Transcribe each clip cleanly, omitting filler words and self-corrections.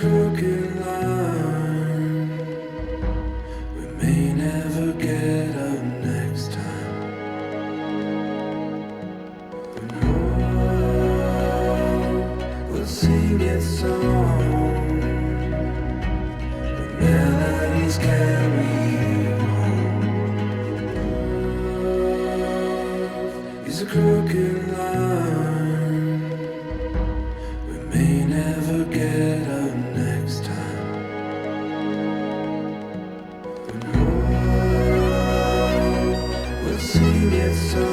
crooked line. We may never get up next time. When hope will sing its song, the melodies carry you home. Love is a crooked line. We may never get up next time. When hope will sing its song,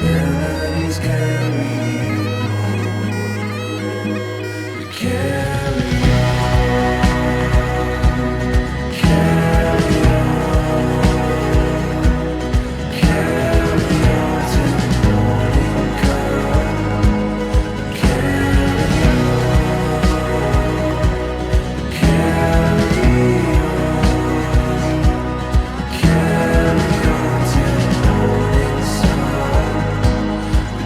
the melodies carry you home. We carry on, carry on till the morning comes. Carry on till the morning sun.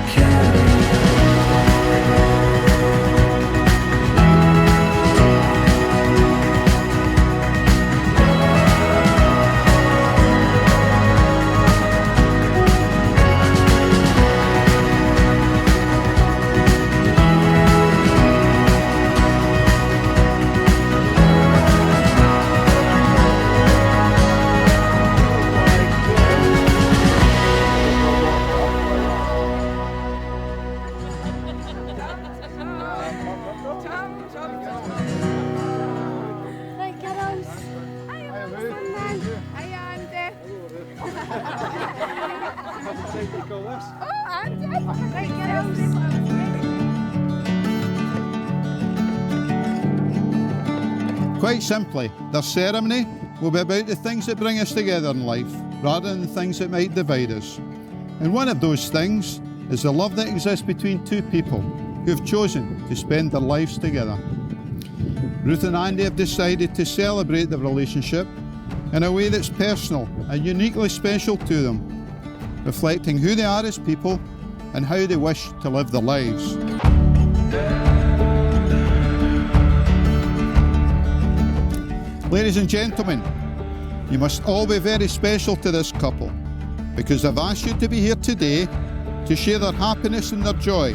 Carry Right, kiddos. Hiya, Andy. Oh, Andy. Right, kiddos. Quite simply, their ceremony will be about the things that bring us together in life, rather than the things that might divide us. And one of those things is the love that exists between two people who have chosen to spend their lives together. Ruth and Andy have decided to celebrate their relationship in a way that's personal and uniquely special to them, reflecting who they are as people and how they wish to live their lives. Ladies and gentlemen, you must all be very special to this couple, because I've asked you to be here today to share their happiness and their joy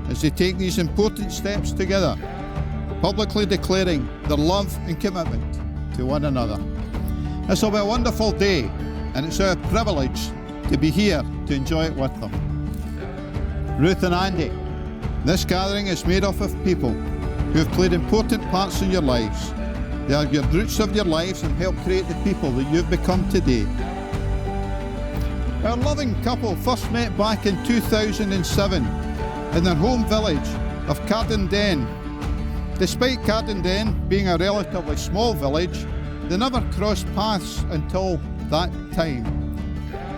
as they take these important steps together, publicly declaring their love and commitment to one another. This will be a wonderful day, and it's our privilege to be here to enjoy it with them. Ruth and Andy, this gathering is made up of people who have played important parts in your lives. They are your roots of your lives and help create the people that you've become today. Our loving couple first met back in 2007 in their home village of Cardenden. Despite Cardenden being a relatively small village, they never crossed paths until that time.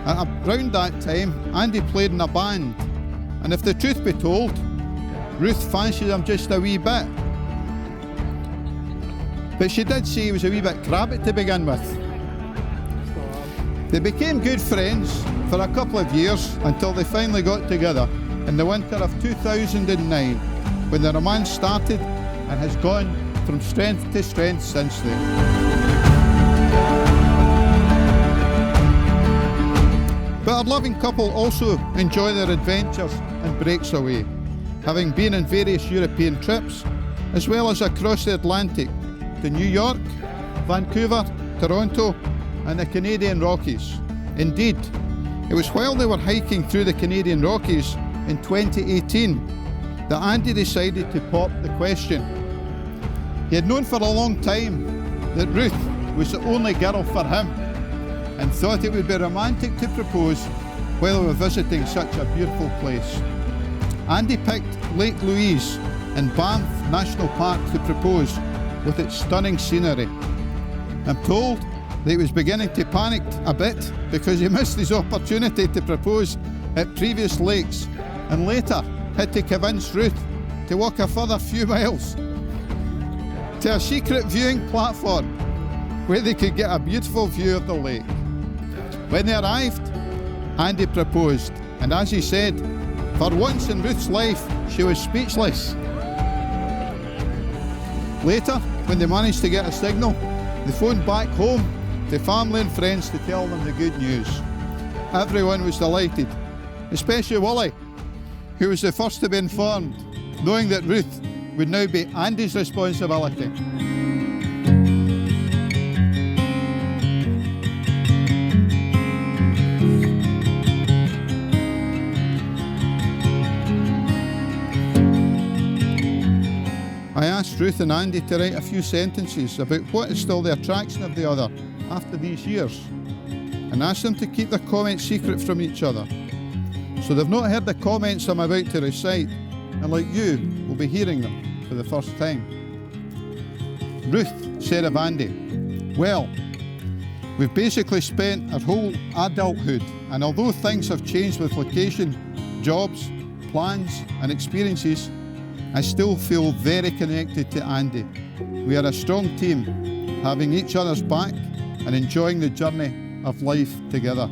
And around that time, Andy played in a band, and if the truth be told, Ruth fancied him just a wee bit. But she did say he was a wee bit crabby to begin with. They became good friends for a couple of years until they finally got together in the winter of 2009, when the romance started and has gone from strength to strength since then. But our loving couple also enjoy their adventures and breaks away, having been on various European trips, as well as across the Atlantic to New York, Vancouver, Toronto, and the Canadian Rockies. Indeed, it was while they were hiking through the Canadian Rockies in 2018 that Andy decided to pop the question. He had known for a long time that Ruth was the only girl for him, and thought it would be romantic to propose while they were visiting such a beautiful place. Andy picked Lake Louise in Banff National Park to propose, with its stunning scenery. I'm told that he was beginning to panic a bit because he missed his opportunity to propose at previous lakes, and later had to convince Ruth to walk a further few miles to a secret viewing platform where they could get a beautiful view of the lake. When they arrived, Andy proposed, and as he said, for once in Ruth's life, she was speechless. Later, when they managed to get a signal, they phoned back home to family and friends to tell them the good news. Everyone was delighted, especially Willie, who was the first to be informed, knowing that Ruth would now be Andy's responsibility. I asked Ruth and Andy to write a few sentences about what is still the attraction of the other after these years, and asked them to keep their comments secret from each other. So they've not heard the comments I'm about to recite, and like you, will be hearing them for the first time. Ruth said of Andy, "Well, we've basically spent our whole adulthood, and although things have changed with location, jobs, plans and experiences, I still feel very connected to Andy. We are a strong team, having each other's back and enjoying the journey of life together,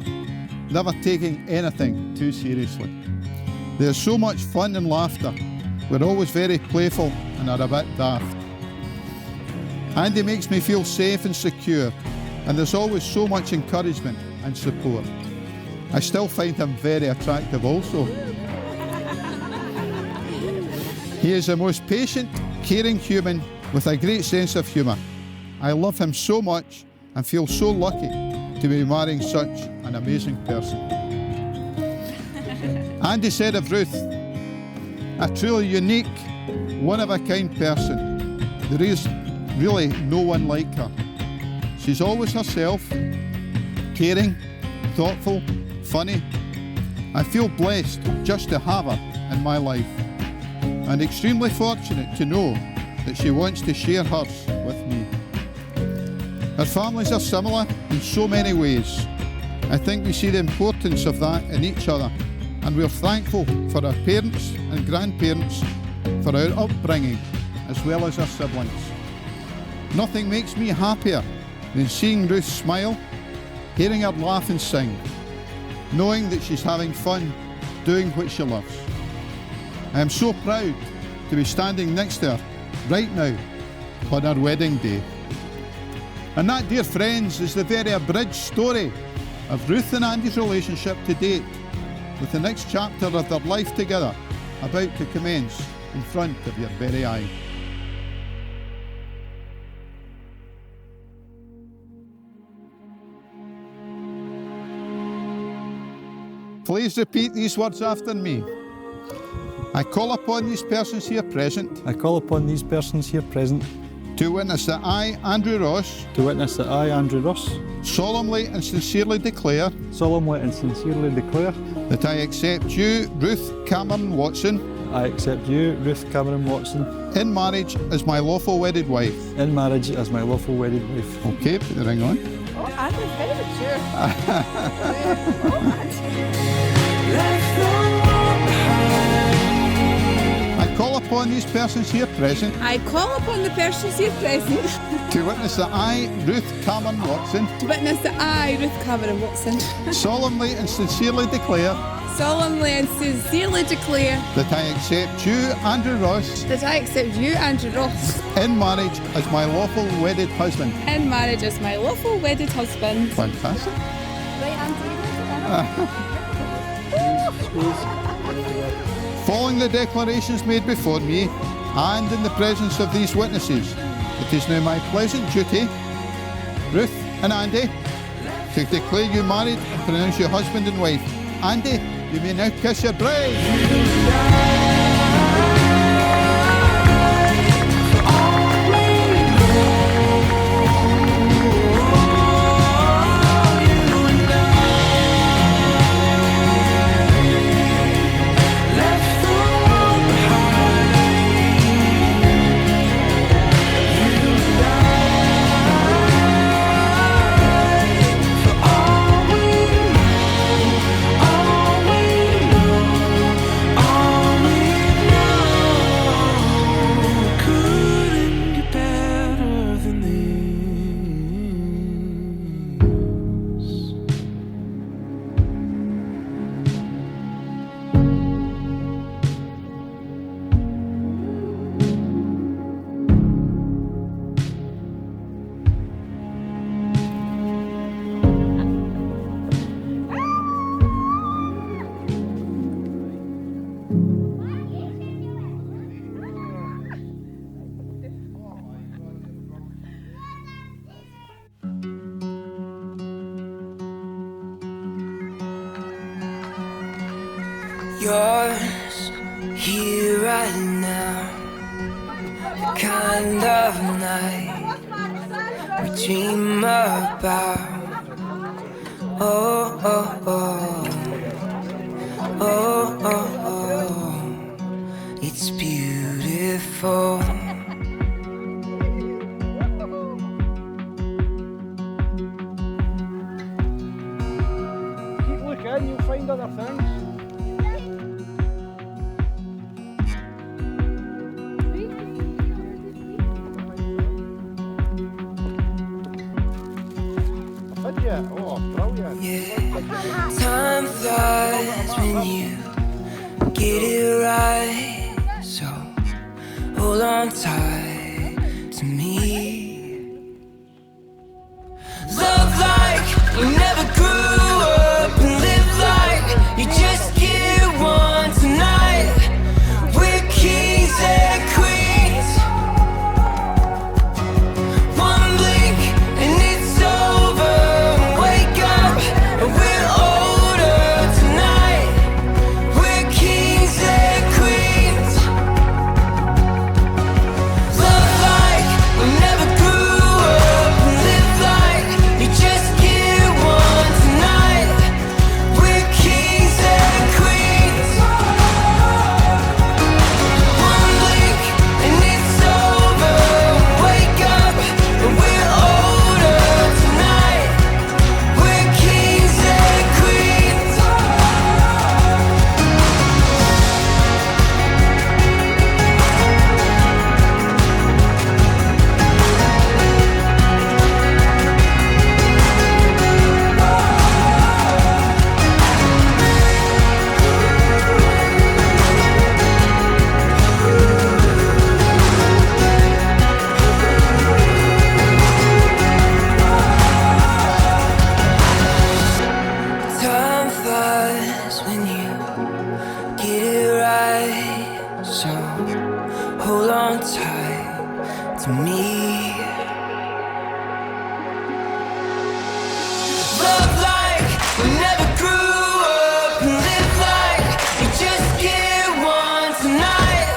never taking anything too seriously. There's so much fun and laughter. We're always very playful and are a bit daft. Andy makes me feel safe and secure, and there's always so much encouragement and support. I still find him very attractive also. He is the most patient, caring human with a great sense of humour. I love him so much and feel so lucky to be marrying such an amazing person." Andy said of Ruth, "A truly unique, one-of-a-kind person. There is really no one like her. She's always herself, caring, thoughtful, funny. I feel blessed just to have her in my life, and extremely fortunate to know that she wants to share hers with me. Our families are similar in so many ways. I think we see the importance of that in each other, and we're thankful for our parents and grandparents, for our upbringing, as well as our siblings. Nothing makes me happier than seeing Ruth smile, hearing her laugh and sing, knowing that she's having fun doing what she loves. I am so proud to be standing next to her right now on our wedding day." And that, dear friends, is the very abridged story of Ruth and Andy's relationship to date, with the next chapter of their life together about to commence in front of your very eye. Please repeat these words after me. I call upon these persons here present I call upon these persons here present to witness that I, Andrew Ross, to witness that I, Andrew Ross, solemnly and sincerely declare solemnly and sincerely declare that I accept you, Ruth Cameron Watson, I accept you, Ruth Cameron Watson, in marriage as my lawful wedded wife. in marriage as my lawful wedded wife. Okay, put the ring on. Oh, Andy's very mature. I call upon these persons here present I call upon the persons here present to witness that I, Ruth Cameron Watson, to witness that I, Ruth Cameron Watson, solemnly and sincerely declare solemnly and sincerely declare that I accept you, Andrew Ross, that I accept you, Andrew Ross, in marriage as my lawful wedded husband. in marriage as my lawful wedded husband. Fantastic. Right, Andy? Following the declarations made before me, and in the presence of these witnesses, it is now my pleasant duty, Ruth and Andy, to declare you married and pronounce you husband and wife. Andy, you may now kiss your bride. yours here right now. The kind of night we dream about. Oh, oh, oh. Oh, oh, oh. It's beautiful. Keep looking, you'll find other things. Oh, brilliant. Yeah. Time flies when you get it right. So hold on tight to me. Love like you never grew up and live like you just get one tonight. We're kings and queens. One blink and it's over. Wake up and we're older tonight. We're kings and queens. Love like we never grew up and live like you just get one tonight. We're kings and queens. One blink and it's over. Wake up and we're older tonight. We're kings and queens. Time flies when you get it right. So hold on tight to me. Love like we never grew up and live like you just get one tonight.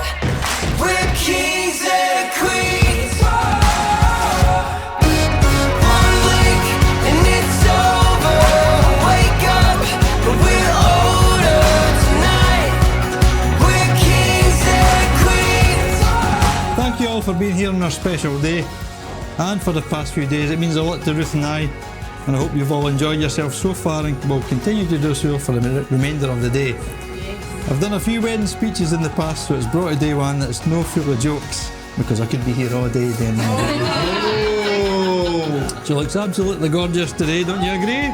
We're kings and queens. One blink and it's over. Wake up and we're older tonight. We're kings and queens. Thank you all for being here on our special day and for the past few days. It means a lot to Ruth and I, and I hope you've all enjoyed yourself so far and will continue to do so for the remainder of the day. I've done a few wedding speeches in the past, so it's brought a day one that's no full of jokes, because I could be here all day doing that. She looks absolutely gorgeous today, don't you agree?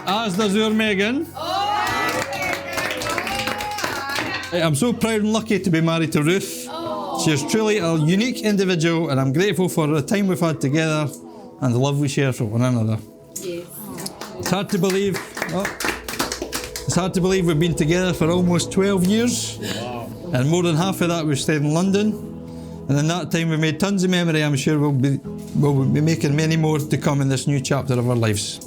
As does our Megan. I'm so proud and lucky to be married to Ruth. She is truly a unique individual, and I'm grateful for the time we've had together and the love we share for one another. It's hard to believe. It's hard to believe we've been together for almost 12 years, and more than half of that we've stayed in London. And in that time we've made tons of memory. I'm sure we'll be making many more to come in this new chapter of our lives.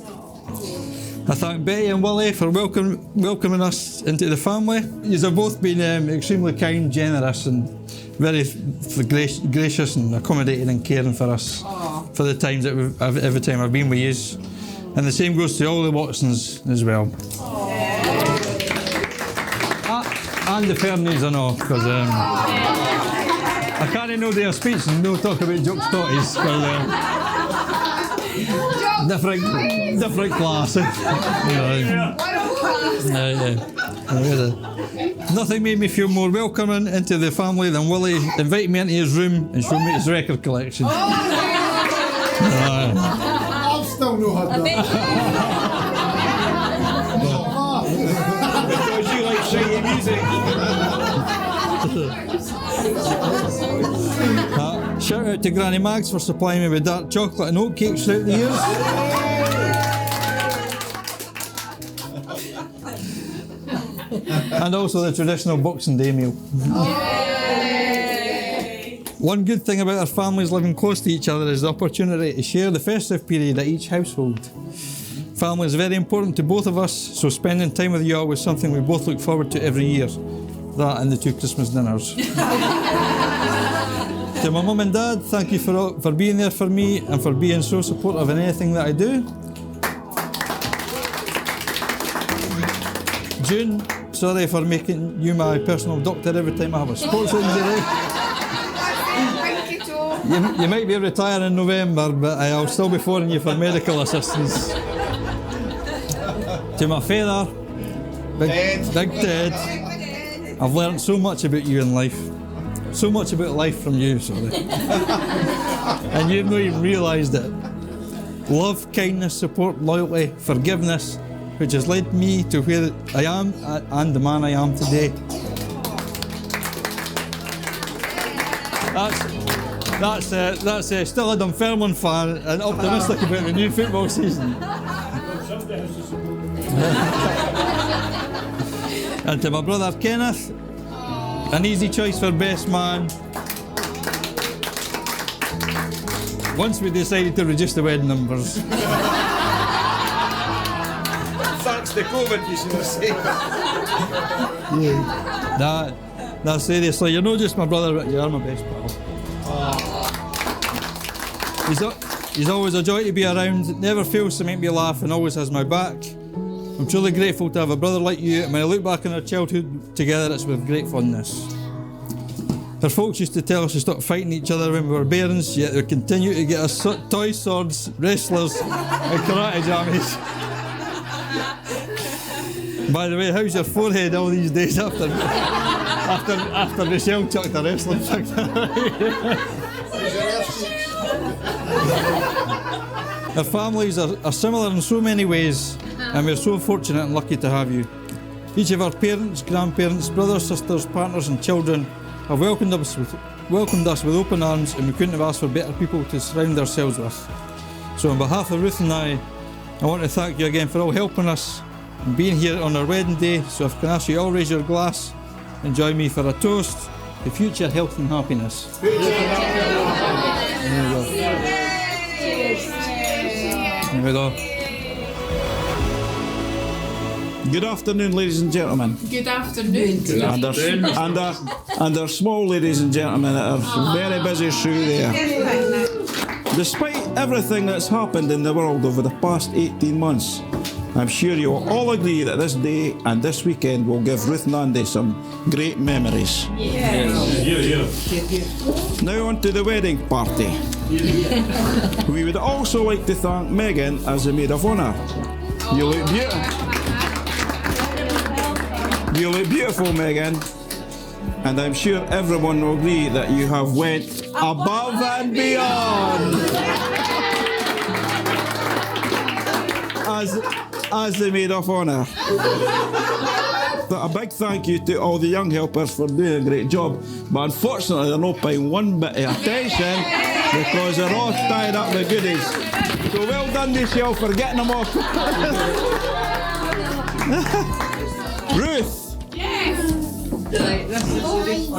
I thank Betty and Willie for welcoming us into the family. You have both been extremely kind, generous, and very gracious and accommodating and caring for us for the times that every time I've been with you. And the same goes to all the Watsons as well. And the Fernies and all, because I can't know their speech and no talk about jokes totties, because different class. Nothing made me feel more welcoming into the family than Willie inviting me into his room and showing me his record collection. I've still no had that. Because you like shiny music. Shout out to Granny Mags for supplying me with dark chocolate and oat cakes throughout the years. And also the traditional Boxing Day meal. One good thing about our families living close to each other is the opportunity to share the festive period at each household. Family is very important to both of us, so spending time with you all was something we both look forward to every year. That and the 2 Christmas dinners. To my mum and dad, thank you for being there for me and for being so supportive in anything that I do. June, sorry for making you my personal doctor every time I have a sports injury. You might be retiring in November, but I'll still be phoning you for medical assistance. To my father, Big Ted, I've learned so much about you in life. So much about life from you, sorry. And you've not even realised it. Love, kindness, support, loyalty, forgiveness, which has led me to where I am and the man I am today. That's still a Dunfermline fan and optimistic about the new football season. And to my brother Kenneth, an easy choice for best man. Once we decided to reduce the wedding numbers. Thanks to COVID, you should have said. Nah, seriously, you're not just my brother, but you're my best pal. He's always a joy to be around, never fails to make me laugh and always has my back. I'm truly grateful to have a brother like you, and when I look back on our childhood together, it's with great fondness. Our folks used to tell us to stop fighting each other when we were bairns, yet they continue to get us toy swords, wrestlers and karate jammies. By the way, how's your forehead all these days after Michelle chucked a wrestling picture? Our families are similar in so many ways, and we're so fortunate and lucky to have you. Each of our parents, grandparents, brothers, sisters, partners and children have welcomed us with open arms, and we couldn't have asked for better people to surround ourselves with. So on behalf of Ruth and I want to thank you again for all helping us and being here on our wedding day. So if I can ask you all raise your glass and join me for a toast to future health and happiness. There we go. Good afternoon, ladies and gentlemen. Good afternoon. And our small ladies and gentlemen that are very busy through there. Despite everything that's happened in the world over the past 18 months, I'm sure you'll all agree that this day and this weekend will give Ruth and Andy some great memories. Now on to the wedding party. We would also like to thank Megan as the maid of honour. You look beautiful. You look beautiful, Megan, and I'm sure everyone will agree that you have went above and beyond as the maid of honour. A big thank you to all the young helpers for doing a great job, but unfortunately they're not paying one bit of attention because they're all tied up with goodies. So well done, Michelle, for getting them off. Ruth.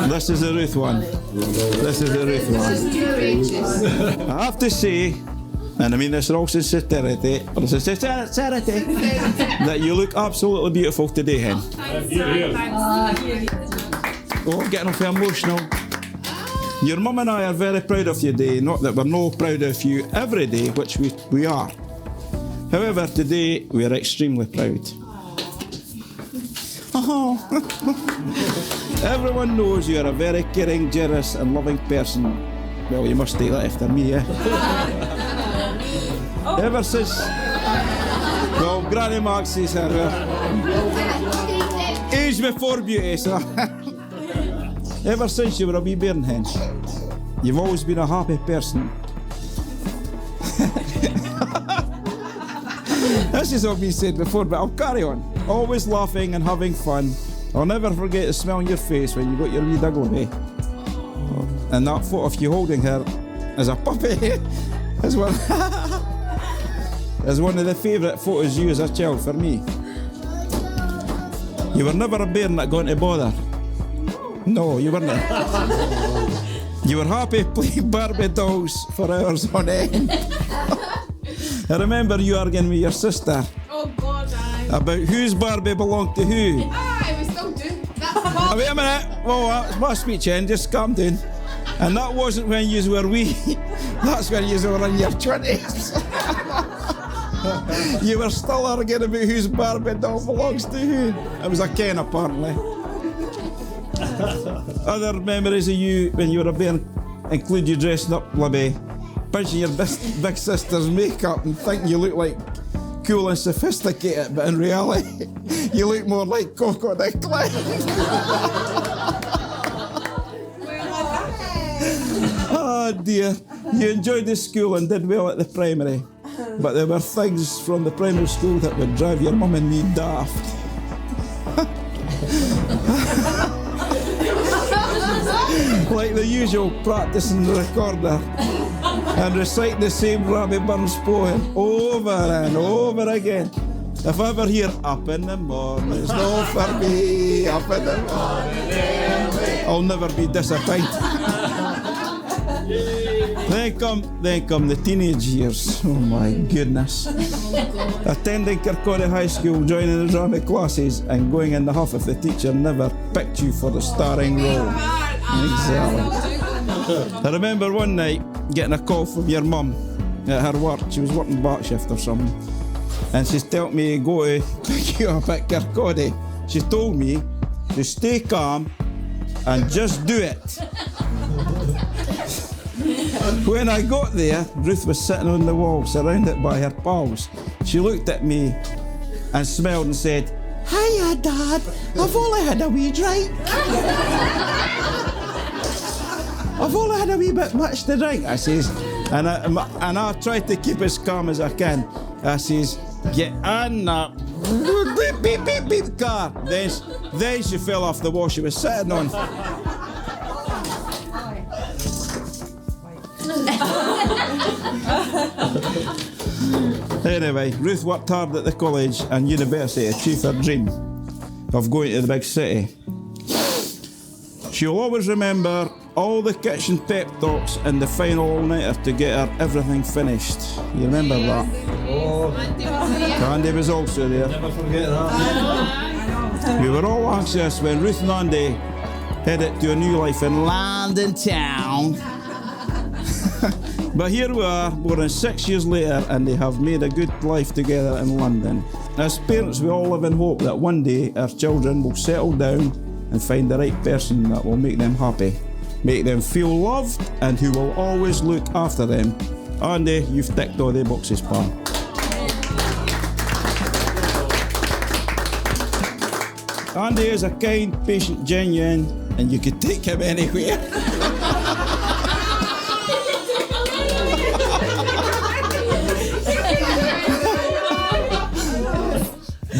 This is the Ruth one. This is the Ruth one. I have to say, and I mean this in all sincerity, that you look absolutely beautiful today, hen. Oh, I'm getting off emotional. Your mum and I are very proud of you today, not that we're not proud of you every day, which we are. However, today we are extremely proud. Everyone knows you're a very caring, generous and loving person. Well, you must take that after me, eh? Ever since... Well, Granny Mark says her. Age before beauty, so... Ever since you were a wee bairn hen, you've always been a happy person. This has all been said before, but I'll carry on. Always laughing and having fun. I'll never forget the smile on your face when you got your wee Douglas. And that photo of you holding her as a puppy is one of the favourite photos you as a child for me. You were never a bairn that got into bother. No, you weren't. You were happy playing Barbie dolls for hours on end. I remember you arguing with your sister Oh God, about whose Barbie belonged to who. we still do. That's Oh, wait a minute. Well, it's my speech end. Just calm down. And that wasn't when you were wee. That's when you were in your 20s. You were still arguing about whose Barbie doll belongs to who. It was a Ken, apparently. Other memories of you when you were a bairn include you dressing up, Libby, punching your big sister's makeup and thinking you look like cool and sophisticated, but in reality, you look more like Coco the Clown. Oh dear, you enjoyed the school and did well at the primary, but there were things from the primary school that would drive your mum and me daft. Like the usual practicing the recorder and recite the same Robbie Burns poem over and over again. If I ever hear up in the morning, it's no for me, up in the morning, I'll never be disappointed. Then come the teenage years. Oh my goodness. Attending Kirkcaldy High School, joining the drama classes and going in the huff if the teacher never picked you for the starring role. Exactly. I remember one night getting a call from your mum at her work. She was working back shift or something. And she's telling me to go to pick you up at Kirkcaldy. She told me to stay calm and just do it. When I got there, Ruth was sitting on the wall, surrounded by her pals. She looked at me and smiled and said, "Hiya, Dad, I've only had a wee drink." "I've only had a wee bit much to drink," I says. And I tried to keep as calm as I can. I says, "Get in that beep, beep, beep, beep car." Then she fell off the wall she was sitting on. Anyway, Ruth worked hard at the college and university to achieve her dream of going to the big city. She'll always remember all the kitchen pep talks and the final all-nighter to get her everything finished. You remember that? Oh, Andy was also there. never forget that. We were all anxious when Ruth and Andy headed to a new life in London town. But here we are, more than 6 years later, and they have made a good life together in London. As parents, we all live in hope that one day our children will settle down and find the right person that will make them happy, make them feel loved, and who will always look after them. Andy, you've ticked all the boxes, pal. Andy is a kind, patient, genuine, and you could take him anywhere.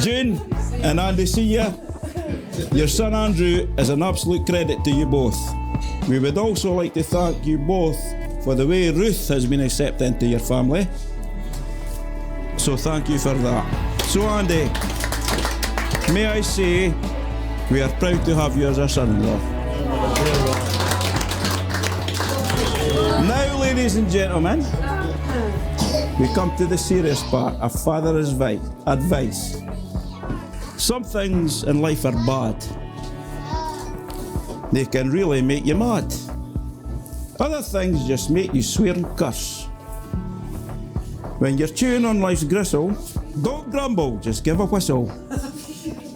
June and Andy, see ya. Your son Andrew is an absolute credit to you both. We would also like to thank you both for the way Ruth has been accepted into your family. So thank you for that. So Andy, may I say, we are proud to have you as our son-in-law. Now, ladies and gentlemen, we come to the serious part of father's advice. Some things in life are bad. They can really make you mad. Other things just make you swear and curse. When you're chewing on life's gristle, don't grumble, just give a whistle.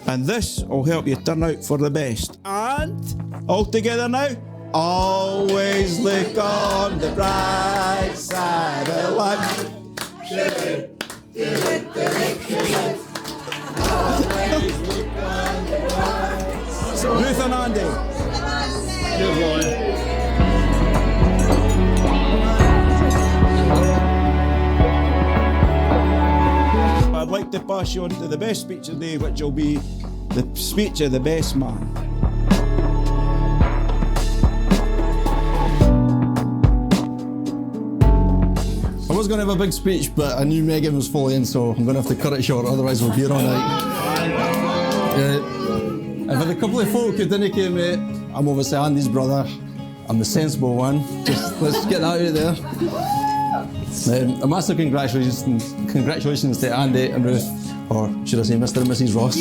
And this will help you turn out for the best. And all together now, always look on the bright side of life. Ruth and Andy. I'd like to pass you on to the best speech of the day, which will be the speech of the best man. I was going to have a big speech, but I knew Megan was fully in, so I'm going to have to cut it short, otherwise we'll be here all night. I've had a couple of folk who didn't came, mate. I'm obviously Andy's brother. I'm the sensible one. Just let's get that out there. A massive congratulations to Andy and Ruth, or should I say Mr. and Mrs. Ross.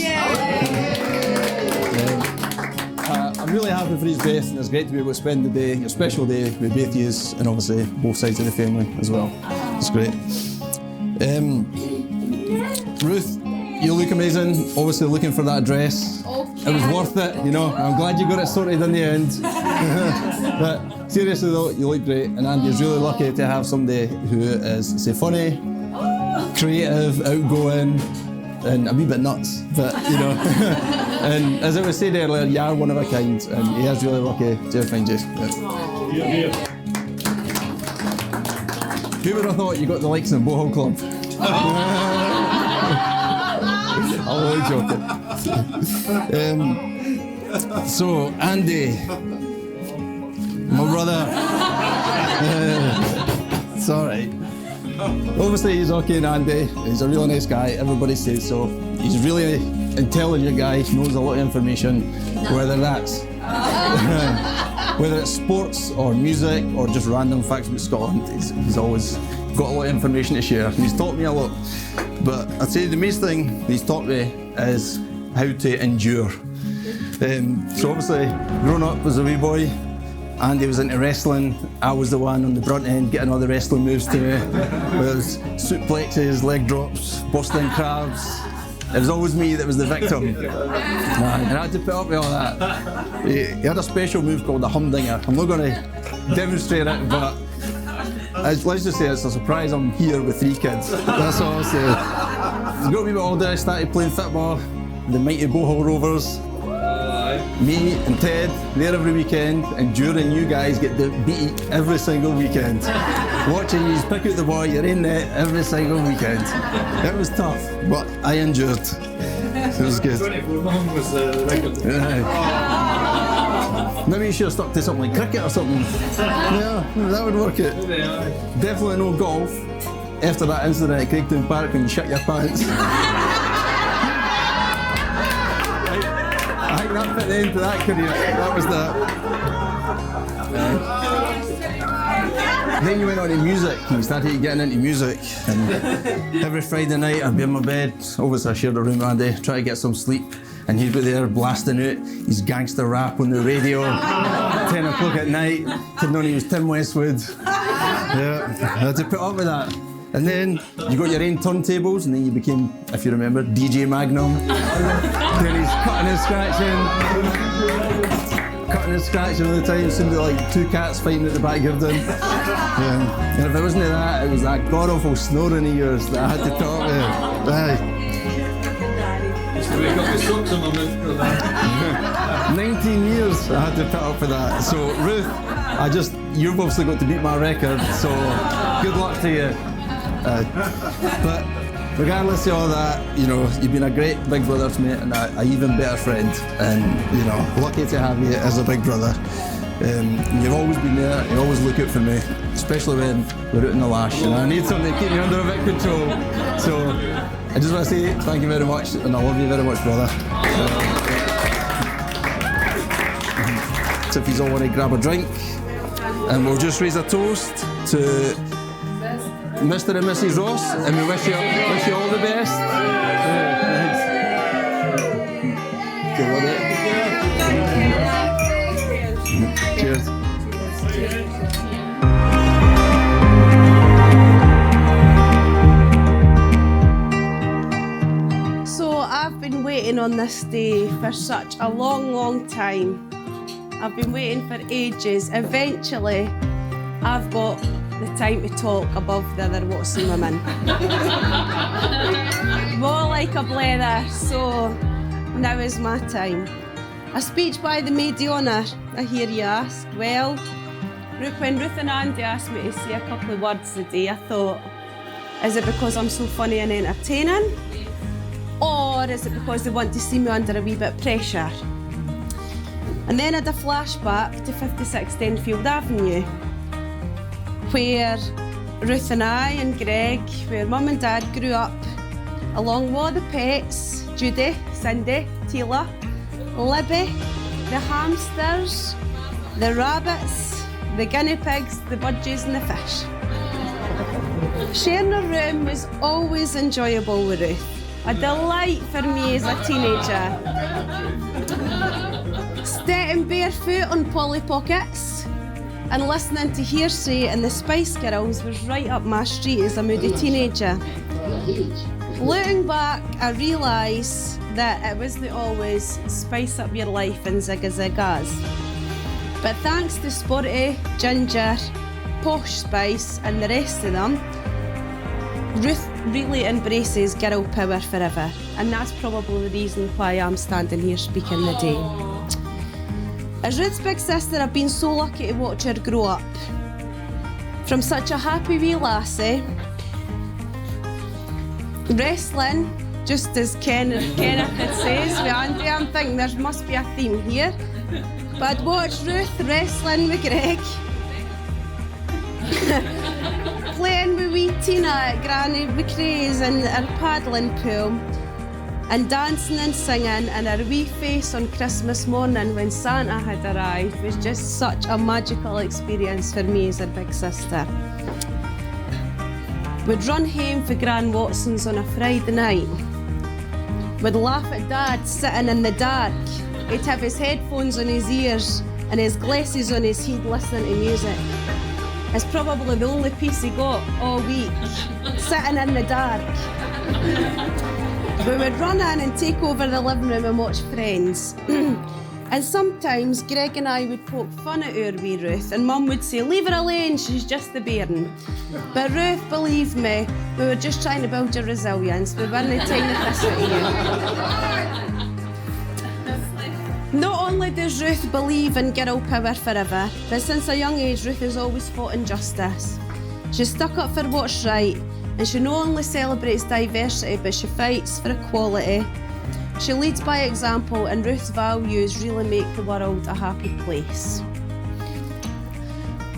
I'm really happy for you both, and it's great to be able to spend the day, a special day, with both of you, and obviously both sides of the family as well. It's great. Ruth, you look amazing. Obviously looking for that dress. It was worth it, you know. I'm glad you got it sorted in the end. But seriously though, you look great, and Andy's really lucky to have somebody who is, say, funny, creative, outgoing, and a wee bit nuts, but you know. And as I was saying earlier, you are one of a kind, and he is really lucky to find you. Yeah. Who would have thought you got the likes of the Boho Club? I'm only joking. So, Andy, my brother, it's alright. Obviously he's okay, Andy. He's a really nice guy, everybody says so. He's really intelligent guy, he knows a lot of information, whether it's sports or music or just random facts about Scotland. He's always got a lot of information to share, and he's taught me a lot. But I'd say the main thing he's taught me is how to endure. So obviously, growing up as a wee boy, Andy was into wrestling. I was the one on the brunt end getting all the wrestling moves to me. Whether it was suplexes, leg drops, Boston crabs. It was always me that was the victim. And I had to put up with all that. He had a special move called the humdinger. I'm not going to demonstrate it, but let's just say it's a surprise I'm here with 3 kids. That's all I'll say. As I got a wee bit older, I started playing football, the mighty Boho Rovers. Me and Ted, there every weekend, and during you guys get the beat every single weekend. Watching you pick out the ball, you're in net every single weekend. It was tough, but I endured. It was good. 24 was the record. Maybe you should have stuck to something like cricket or something. Yeah, that would work it. Definitely no golf. After that incident at Craigtown Park when you shit your pants. I think that fit the end to that career. That was that. Then you went on to music. You started getting into music, and every Friday night I'd be in my bed. Obviously I shared a room with Andy, try to get some sleep, and he'd be there blasting out his gangster rap on the radio. 10 o'clock at night, to know he was Tim Westwood. Yeah, I had to put up with that. And then you got your own turntables, and then you became, if you remember, DJ Magnum. Then he's cutting and scratching all the time. It seemed like 2 cats fighting at the back garden. And if it wasn't that, it was that god-awful snoring of yours that I had to put up with. Aye. We got the socks on my mouth. 19 years I had to put up with that. So Ruth, you've obviously got to beat my record, so good luck to you. But regardless of all that, you know, you've been a great big brother to me, and an even better friend, and you know, lucky to have you as a big brother. You've always been there, you always look out for me, especially when we're out in the lash, and I need something to keep me under a bit of control. So I just want to say thank you very much, and I love you very much, brother. So if you all want to grab a drink, and we'll just raise a toast to Mr. and Mrs. Ross, and we wish you all the best. Cheers. So I've been waiting on this day for such a long time. I've been waiting for ages. Eventually, I've got the time to talk above the other Watson women. More like a Blether, so now is my time. A speech by the Maid of Honour, I hear you ask. Well, when Ruth and Andy asked me to say a couple of words today, I thought, is it because I'm so funny and entertaining? Or is it because they want to see me under a wee bit of pressure? And then I had a flashback to 56 Denfield Avenue, where Ruth and I and Greg, where Mum and Dad grew up, along with all the pets, Judy, Cindy, Taylor, Libby, the hamsters, the rabbits, the guinea pigs, the budgies and the fish. Sharing a room was always enjoyable with Ruth. A delight for me as a teenager. Stepping barefoot on Polly Pockets and listening to Hearsay and the Spice Girls was right up my street as a moody teenager. Looking back, I realise that it wasn't always spice up your life and zigga-ziggas. But thanks to Sporty, Ginger, Posh Spice and the rest of them, Ruth really embraces girl power forever, and that's probably the reason why I'm standing here speaking today. As Ruth's big sister, I've been so lucky to watch her grow up. From such a happy wee lassie, wrestling, just as Kenneth says, with Andy, I'm thinking there must be a theme here. But I'd watch Ruth wrestling with Greg, playing with wee Tina at Granny McRae's in her paddling pool, and dancing and singing, and her wee face on Christmas morning when Santa had arrived was just such a magical experience for me as her big sister. We'd run home for Gran Watson's on a Friday night. We'd laugh at Dad sitting in the dark. He'd have his headphones on his ears and his glasses on his head listening to music. It's probably the only piece he got all week, sitting in the dark. We would run in and take over the living room and watch Friends. And sometimes Greg and I would poke fun at our wee Ruth, and Mum would say, "Leave her alone, she's just a bairn." But Ruth, believe me, we were just trying to build your resilience. We weren't taking the piss out of you. Not only does Ruth believe in girl power forever, but since a young age, Ruth has always fought injustice. She's stuck up for what's right, and she not only celebrates diversity, but she fights for equality. She leads by example, and Ruth's values really make the world a happy place.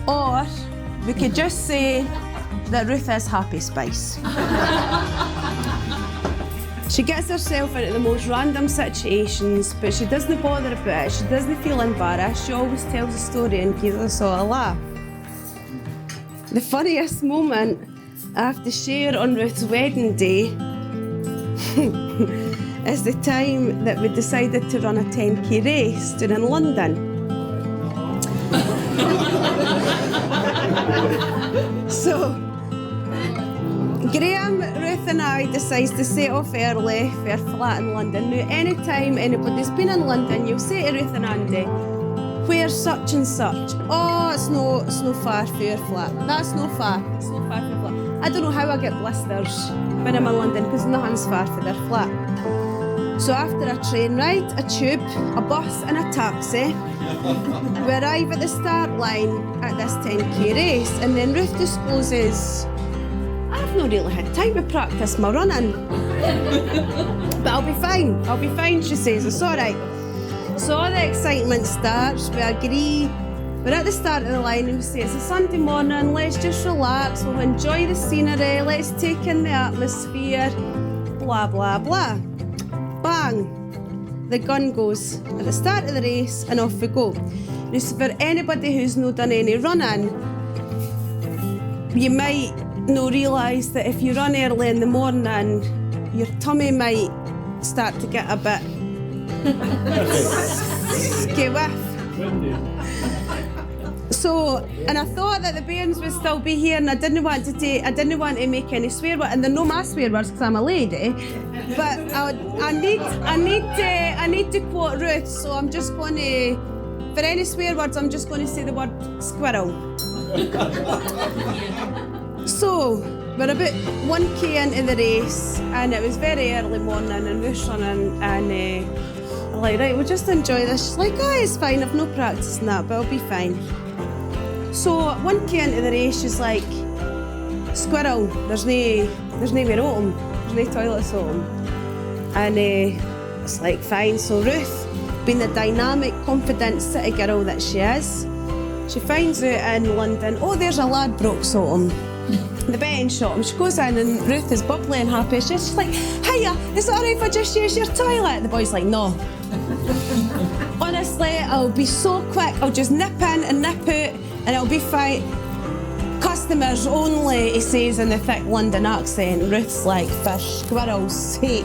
Or we could just say that Ruth is Happy Spice. She gets herself into the most random situations, but she doesn't bother about it. She doesn't feel embarrassed. She always tells a story and gives us all a laugh. The funniest moment I have to share on Ruth's wedding day is the time that we decided to run a 10k race down in London. So, Graham, Ruth and I decides to set off early for a flat in London. Now, anytime anybody's been in London, you'll say to Ruth and Andy, "Where's such and such?" "Oh, it's no far for your flat." "That's no far, it's no far for your flat." I don't know how I get blisters when I'm in London because nothing's far for their flat. So after a train ride, a tube, a bus and a taxi, we arrive at the start line at this 10k race, and then Ruth discloses, "I've not really had time to practice my running." "But I'll be fine, she says, "it's all right." So all the excitement starts, we agree, we're at the start of the line and we say, "It's a Sunday morning, let's just relax, we'll enjoy the scenery, let's take in the atmosphere, blah, blah, blah." Bang! The gun goes at the start of the race and off we go. Now, so for anybody who's not done any running, you might not realise that if you run early in the morning, your tummy might start to get a bit skewiff. So, and I thought that the bairns would still be here, and I didn't want to make any swear words, and they're no my swear words because I'm a lady. But I need to quote Ruth, so I'm just going to, for any swear words, I'm just going to say the word squirrel. So, we're about 1k into the race, and it was very early morning, and Ruth's running, and I'm like, "Right, we'll just enjoy this." She's like, "Oh, it's fine, I've no practice in that, but I'll be fine." So 1k into the race, she's like, "Squirrel, there's nowhere open, there's no toilets open." And it's like, fine. So Ruth, being the dynamic, confident city girl that she is, she finds out in London, "Oh, there's a Ladbrokes open, the betting shop." And she goes in and Ruth is bubbly and happy. She's like, "Hiya, is it alright if I just use your toilet?" The boy's like, "No." "Honestly, I'll be so quick, I'll just nip in and nip out and it'll be fine." Cussed customers only, he says in the thick London accent. Ruth's like, for squirrel's sake.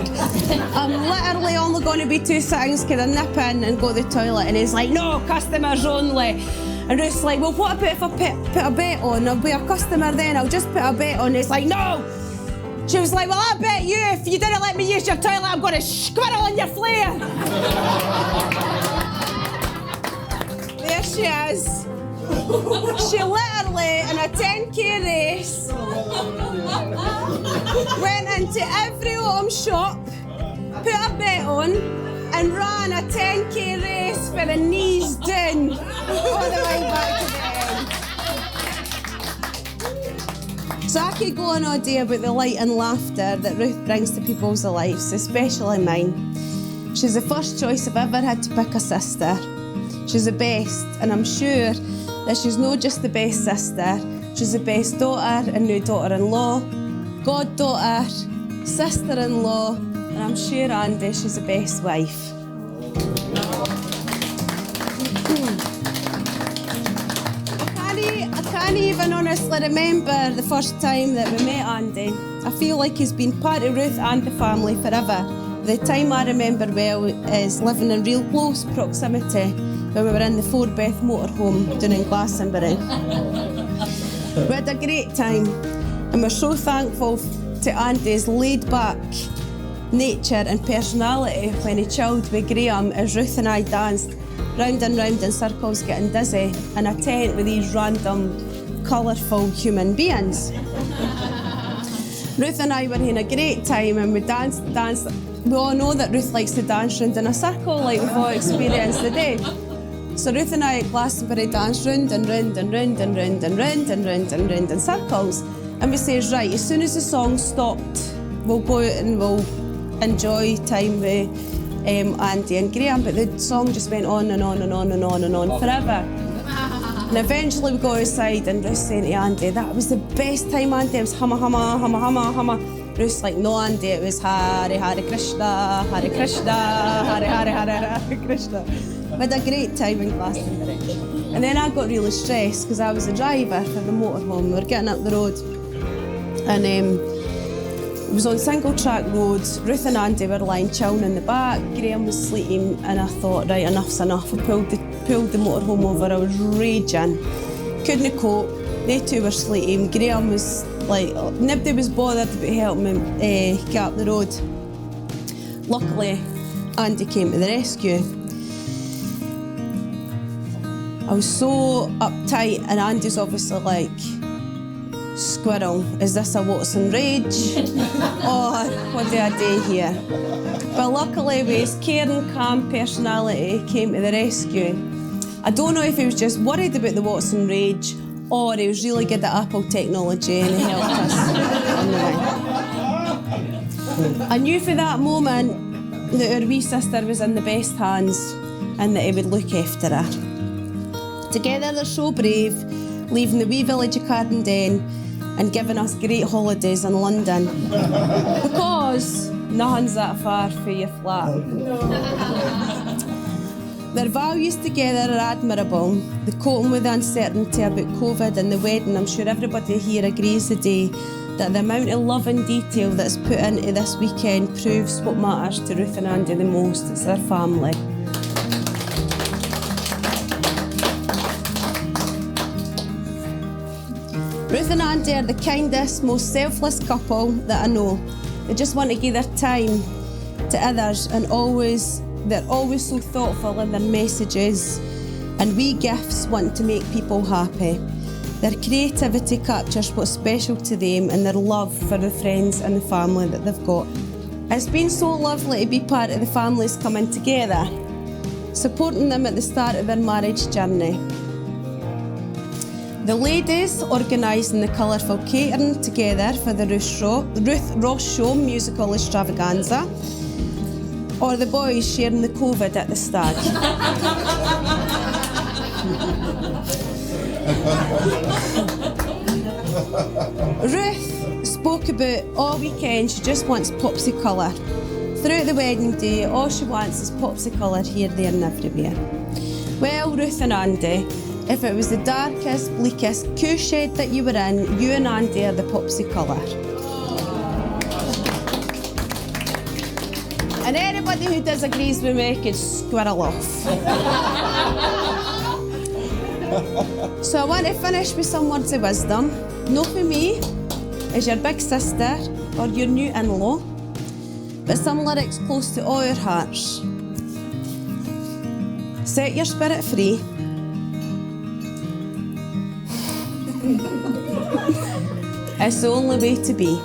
I'm literally only going to be 2 seconds, can I nip in and go to the toilet? And he's like, no, customers only. And Ruth's like, well, what about if I put a bet on? I'll be a customer then, I'll just put a bet on. He's like, no! She was like, well, I bet you if you didn't let me use your toilet, I'm going to squirrel in your flare. There she is. She literally, in a 10k race, went into every home shop, put a bet on, and ran a 10k race for the knees down all the way back to the end. So I could go on all day about the light and laughter that Ruth brings to people's lives, especially mine. She's the first choice I've ever had to pick a sister. She's the best, and I'm sure that she's not just the best sister, she's the best daughter and new daughter-in-law, goddaughter, sister-in-law, and I'm sure, Andy, she's the best wife. I can't even honestly remember the first time that we met Andy. I feel like he's been part of Ruth and the family forever. The time I remember well is living in real close proximity when we were in the 4-bed motorhome down in Glastonbury. We had a great time, and we're so thankful to Andy's laid-back nature and personality when he chilled with Graham as Ruth and I danced round and round in circles getting dizzy in a tent with these random, colourful human beings. Ruth and I were having a great time and we danced. We all know that Ruth likes to dance round in a circle like we've all experienced today. So Ruth and I at Glastonbury danced round and round and round and round and round and round and round in circles. And we says, right, as soon as the song stopped, we'll go out and we'll enjoy time with Andy and Graham. But the song just went on and on and on and on and on forever. And eventually we got outside and Ruth saying to Andy, that was the best time, Andy. It was humma, humma, humma, humma, humma. Ruth's like, no, Andy, it was Hare Hare Krishna, Hare Krishna, Hare Hare Hare Hare Krishna. We had a great time in Glastonbury. And then I got really stressed because I was a driver for the motorhome. We were getting up the road and it was on single track roads. Ruth and Andy were lying chilling in the back. Graham was sleeping and I thought, right, enough's enough. I pulled the motorhome over. I was raging. Couldn't cope. They two were sleeping. Graham was like, nobody was bothered about helping me get up the road. Luckily, Andy came to the rescue. I was so uptight and Andy's obviously like, squirrel, is this a Watson rage? Or what do I do here? But luckily with his caring, calm personality, he came to the rescue. I don't know if he was just worried about the Watson rage or he was really good at Apple technology and he helped us on the way. I knew for that moment that our wee sister was in the best hands and that he would look after her. Together they're so brave, leaving the wee village of Cardenden and giving us great holidays in London. Because nothing's that far for your flat. Their values together are admirable. The coping with the uncertainty about COVID and the wedding, I'm sure everybody here agrees today that the amount of love and detail that's put into this weekend proves what matters to Ruth and Andy the most. It's their family. Ruth and Andy are the kindest, most selfless couple that I know. They just want to give their time to others and they're always so thoughtful in their messages and wee gifts want to make people happy. Their creativity captures what's special to them and their love for the friends and the family that they've got. It's been so lovely to be part of the families coming together, supporting them at the start of their marriage journey. The ladies organising the colourful catering together for the Ruth Ross Show musical extravaganza, or the boys sharing the COVID at the stag. Ruth spoke about all weekend she just wants popsy colour. Throughout the wedding day, all she wants is popsy colour here, there and everywhere. Well, Ruth and Andy, If it was the darkest, bleakest coo shed that you were in, you and Andy are the popsy colour. And anybody who disagrees with me could squirrel off. So I want to finish with some words of wisdom. Not for me, as your big sister or your new in-law, but some lyrics close to all your hearts. Set your spirit free. It's the only way to be,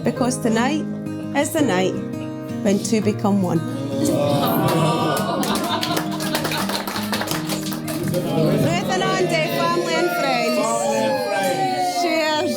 because tonight is the night when two become one. Ruth and Andy, family and friends. Cheers.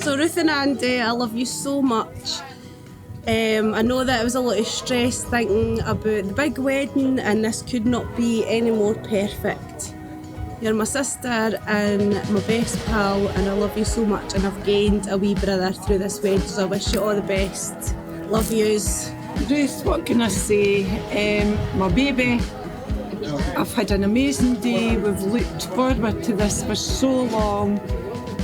So Ruth and Andy, I love you so much. I know that it was a lot of stress thinking about the big wedding, and this could not be any more perfect. You're my sister and my best pal, and I love you so much, and I've gained a wee brother through this wedding, so I wish you all the best. Love yous. Ruth, what can I say? My baby, I've had an amazing day. We've looked forward to this for so long,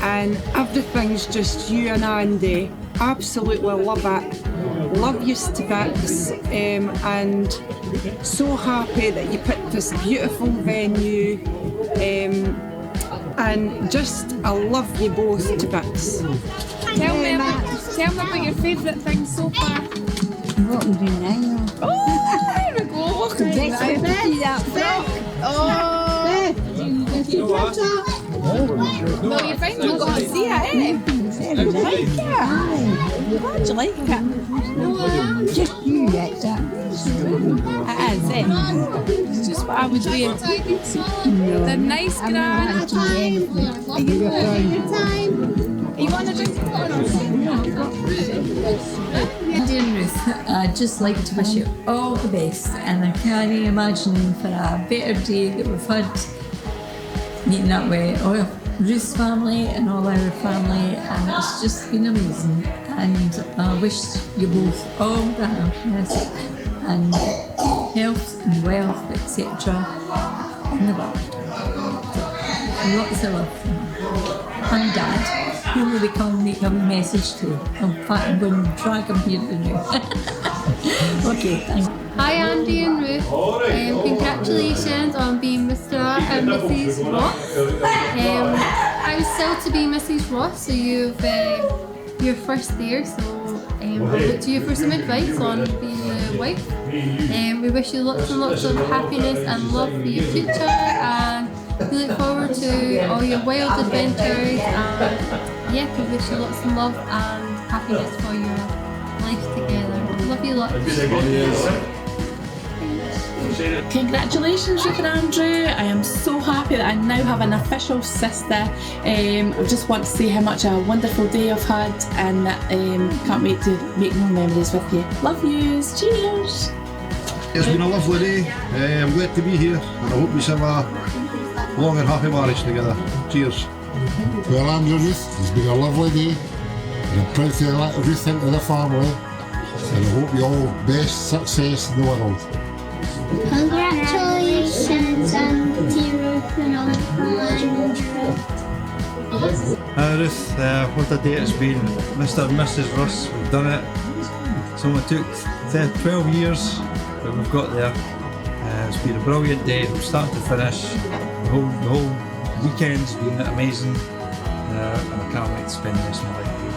and everything's just you and Andy. Absolutely love it. Love you to bits, and so happy that you picked this beautiful venue, and just I love you both to bits. Tell me about your favourite thing so far. What we do now? Oh, there we go. Look at Let's go to see that frock. Well, you finally got to see it, eh? Did you like it? How'd you like it? Just you, that's it. It is, eh? It's just what I would wear. They're nice, grand. You want to drink Andy and Ruth, I'd just like to wish you all the best, and I can't imagine for a better day that we've had meeting up with all Ruth's family and all our family, and it's just been amazing. And I wish you both all the happiness and health and wealth, etc. in the world. Lots of love from you. And Dad, who will make a message to. In fact, I'm going to drag him here now. Okay, thank you. Hi Andy and Ruth, congratulations on being Mr. and Mrs. Ross. I was still to be Mrs. Ross, so you've your first there, so I'll look to you for some advice on being the wife. We wish you lots and lots of happiness and love for your future, and we look forward to all your wild adventures, and yeah, we wish you lots of love and happiness for your life together. Love you lots. Congratulations, Ruth and Andrew. I am so happy that I now have an official sister. I just want to say how much a wonderful day I've had, and can't wait to make more memories with you. Love yous. Cheers. It's been a lovely day. I'm glad to be here, and I hope we have a long and happy marriage together. Cheers. Well, Andrew, Ruth, it's been a lovely day, and I'm proud to let Ruth into the family, and I hope you all best success in the world. Congratulations, Auntie Ruth and Uncle Andrew. Ruth, what a day it's been. Mr. and Mrs. Russ, we've done it. It's only took 12 years, but we've got there. It's been a brilliant day from start to finish. The whole weekend's been amazing, and I can't wait to spend the rest of my life with you.